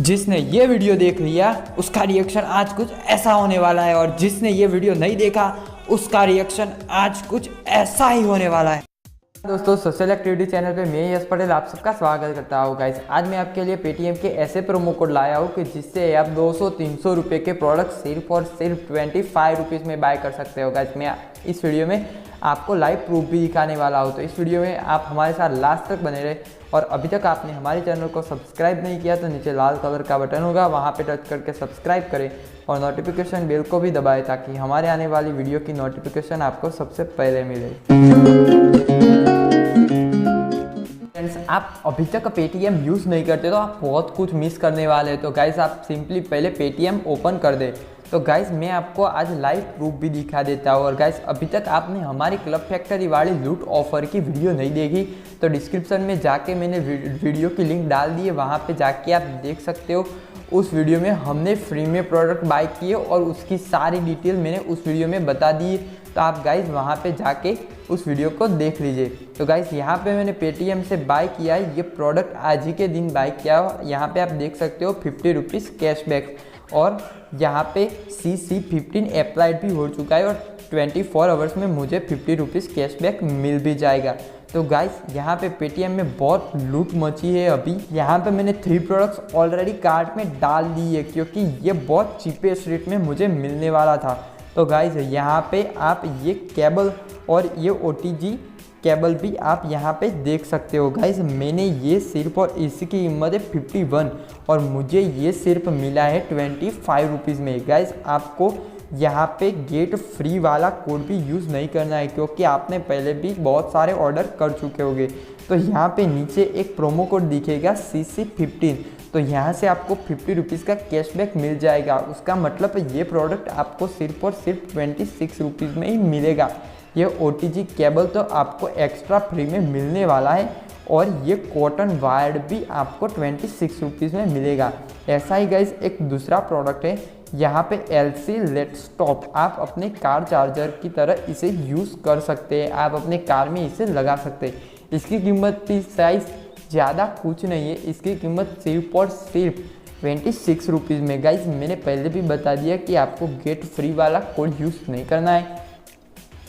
जिसने ये वीडियो देख लिया उसका रिएक्शन आज कुछ ऐसा होने वाला है, और जिसने ये वीडियो नहीं देखा उसका रिएक्शन आज कुछ ऐसा ही होने वाला है। दोस्तों, सोशल एक्टिविटी चैनल पे मैं यश पटेल आप सबका स्वागत करता हूँ। गाइस, आज मैं आपके लिए पेटीएम के ऐसे प्रोमो कोड लाया हूँ कि जिससे आप 200-300 रुपये के प्रोडक्ट सिर्फ और सिर्फ 25 रुपीज़ में बाय कर सकते हो। गाइस, मैं इस वीडियो में आपको लाइव प्रूफ भी दिखाने वाला हूँ, तो इस वीडियो में आप हमारे साथ लास्ट तक बने रहे। और अभी तक आपने हमारे चैनल को सब्सक्राइब नहीं किया तो नीचे लाल कलर का बटन होगा, वहाँ पे टच करके सब्सक्राइब करें और नोटिफिकेशन बेल को भी दबाएं ताकि हमारे आने वाली वीडियो की नोटिफिकेशन आपको सबसे पहले मिले। फ्रेंड्स, आप अभी तक पेटीएम यूज़ नहीं करते तो आप बहुत कुछ मिस करने वाले हैं। तो गाइस, आप सिंपली पहले पेटीएम ओपन कर दे। तो गाइस, मैं आपको आज लाइव प्रूफ भी दिखा देता हूँ। और गाइस, अभी तक आपने हमारी क्लब फैक्ट्री वाली लूट ऑफर की वीडियो नहीं देखी तो डिस्क्रिप्शन में जाके मैंने वीडियो की लिंक डाल दी है, वहाँ पे जाके आप देख सकते हो। उस वीडियो में हमने फ्री में प्रोडक्ट बाय किए और उसकी सारी डिटेल मैंने उस वीडियो में बता दी है, तो आप गाइस वहाँ पे जाके उस वीडियो को देख लीजिए। तो गाइस, यहाँ पे मैंने पेटीएम से बाय किया है, ये प्रोडक्ट आज ही के दिन बाय किया हो। यहाँ पे आप देख सकते हो 50 रुपीज़ कैशबैक, और यहाँ पे CC15 अप्लाइड भी हो चुका है और 24 आवर्स में मुझे 50 रुपीज़ कैशबैक मिल भी जाएगा। तो गाइस, यहाँ पे पेटीएम में बहुत लूट मची है। अभी यहाँ पे मैंने 3 प्रोडक्ट्स ऑलरेडी कार्ट में डाल दी है क्योंकि ये बहुत चीपेस्ट रेट में मुझे मिलने वाला था। तो गाइस, यहाँ पे आप ये केबल और ये OTG केबल भी आप यहाँ पे देख सकते हो। गाइस, मैंने ये सिर्फ और इसकी कीमत है 51 और मुझे ये सिर्फ मिला है 25 रुपीज़ में। गाइस, आपको यहाँ पे गेट फ्री वाला कोड भी यूज़ नहीं करना है क्योंकि आपने पहले भी बहुत सारे ऑर्डर कर चुके होंगे। तो यहाँ पे नीचे एक प्रोमो कोड दिखेगा CC15, तो यहाँ से आपको 50 रुपीज़ का कैशबैक मिल जाएगा। उसका मतलब ये प्रोडक्ट आपको सिर्फ और सिर्फ 26 रुपीज़ में ही मिलेगा। ये OTG केबल तो आपको एक्स्ट्रा फ्री में मिलने वाला है और ये कॉटन वायर्ड भी आपको 26 रुपीज़ में मिलेगा। ऐसा ही गाइस, एक दूसरा प्रोडक्ट है यहाँ पे LC लैपटॉप, आप अपने कार चार्जर की तरह इसे यूज़ कर सकते हैं, आप अपने कार में इसे लगा सकते हैं। इसकी कीमत भी साइज ज़्यादा कुछ नहीं है, इसकी कीमत सिर्फ और सिर्फ 26 रुपीज़ में। गाइस, मैंने पहले भी बता दिया कि आपको गेट फ्री वाला कोड यूज़ नहीं करना है,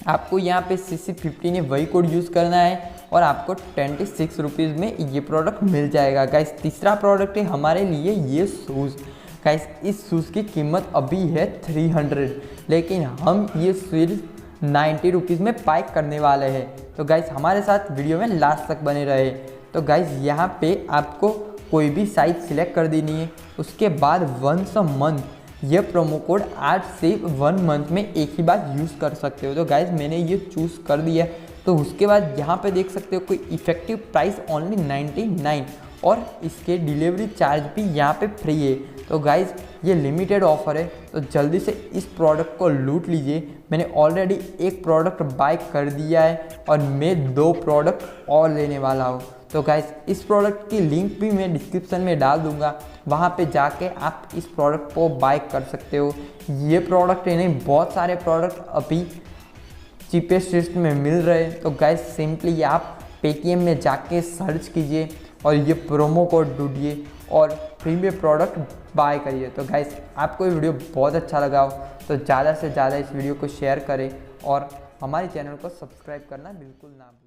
आपको यहाँ पे CC15 वही कोड यूज़ करना है और आपको 26 रुपीज़ में ये प्रोडक्ट मिल जाएगा। गाइस, तीसरा प्रोडक्ट है हमारे लिए ये शूज़। गाइस, इस शूज़ की कीमत अभी है 300, लेकिन हम ये सिर्फ 90 रुपीज़ में बाय करने वाले हैं। तो गाइस, हमारे साथ वीडियो में लास्ट तक बने रहे। तो गाइस, यहाँ पे आपको कोई भी साइज सिलेक्ट कर देनी है, उसके बाद वंस अ मंथ ये प्रोमो कोड 8 से 1 मंथ में एक ही बार यूज़ कर सकते हो। तो गाइस, मैंने ये चूज़ कर दिया। तो उसके बाद यहाँ पे देख सकते हो कोई इफेक्टिव प्राइस ओनली 99 और इसके डिलीवरी चार्ज भी यहाँ पे फ्री है। तो गाइस, ये लिमिटेड ऑफर है, तो जल्दी से इस प्रोडक्ट को लूट लीजिए। मैंने ऑलरेडी एक प्रोडक्ट बाय कर दिया है और मैं 2 प्रोडक्ट और लेने वाला हूँ। तो गाइस, इस प्रोडक्ट की लिंक भी मैं डिस्क्रिप्शन में डाल दूंगा, वहाँ पे जाके आप इस प्रोडक्ट को बाय कर सकते हो। ये प्रोडक्ट है नहीं, बहुत सारे प्रोडक्ट अभी चीपेस्ट रेट में मिल रहे हैं। तो गाइस, सिंपली आप पेटीएम में जाके सर्च कीजिए और ये प्रोमो कोड ढूंढिए और फ्री में प्रोडक्ट बाय करिए। तो गाइस, आपको ये वीडियो बहुत अच्छा लगा हो तो ज़्यादा से ज़्यादा इस वीडियो को शेयर करें और हमारे चैनल को सब्सक्राइब करना बिल्कुल ना भूलें।